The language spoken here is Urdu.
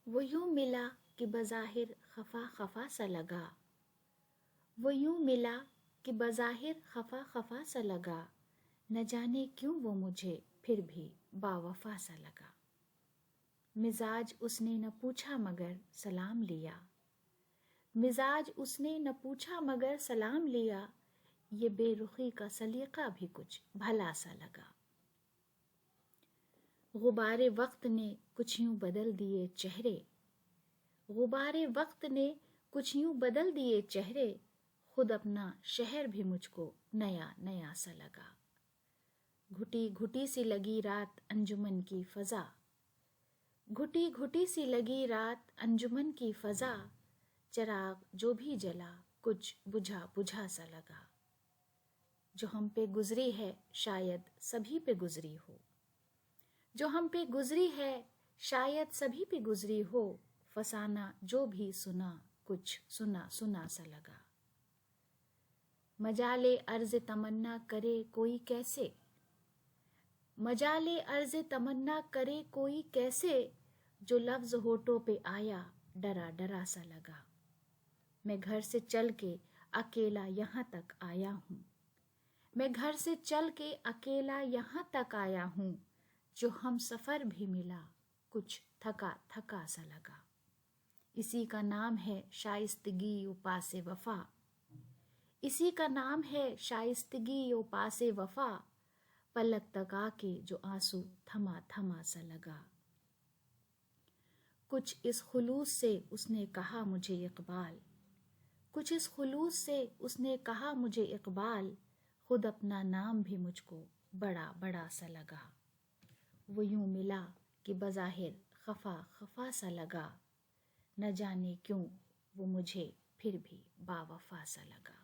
وہ یوں ملا کہ بظاہر خفا خفا سا لگا، وہ یوں ملا کہ بظاہر خفا خفا سا لگا، نہ جانے کیوں وہ مجھے پھر بھی با وفا سا لگا۔ مزاج اس نے نہ پوچھا مگر سلام لیا، مزاج اس نے نہ پوچھا مگر سلام لیا، یہ بے رخی کا سلیقہ بھی کچھ بھلا سا لگا۔ غبار وقت نے کچھ یوں بدل دیے چہرے، غبار وقت نے کچھ یوں بدل دیے چہرے، خود اپنا شہر بھی مجھ کو نیا نیا سا لگا۔ گھٹی گھٹی سی لگی رات انجمن کی فضا، گھٹی گھٹی سی لگی رات انجمن کی فضا، چراغ جو بھی جلا کچھ بجھا بجھا سا لگا۔ جو ہم پہ گزری ہے شاید سبھی پہ گزری ہو، جو ہم پہ گزری ہے شاید سبھی پہ گزری ہو، فسانہ جو بھی سنا کچھ سنا سنا سا لگا۔ مجال عرض تمنا کرے کوئی کیسے، مجال عرض تمنا کرے کوئی کیسے، جو لفظ ہونٹوں پہ آیا ڈرا ڈرا سا لگا۔ میں گھر سے چل کے اکیلا یہاں تک آیا ہوں، میں گھر سے چل کے اکیلا یہاں تک آیا ہوں، جو ہم سفر بھی ملا کچھ تھکا تھکا سا لگا۔ اسی کا نام ہے شائستگی و پاس وفا، اسی کا نام ہے شائستگی و پاس وفا، پلک تک آ کے جو آنسو تھما تھما سا لگا۔ کچھ اس خلوص سے اس نے کہا مجھے اقبال، کچھ اس خلوص سے اس نے کہا مجھے اقبال، خود اپنا نام بھی مجھ کو بڑا بڑا سا لگا۔ وہ یوں ملا کہ بظاہر خفا خفا سا لگا، نہ جانے کیوں وہ مجھے پھر بھی با وفا سا لگا۔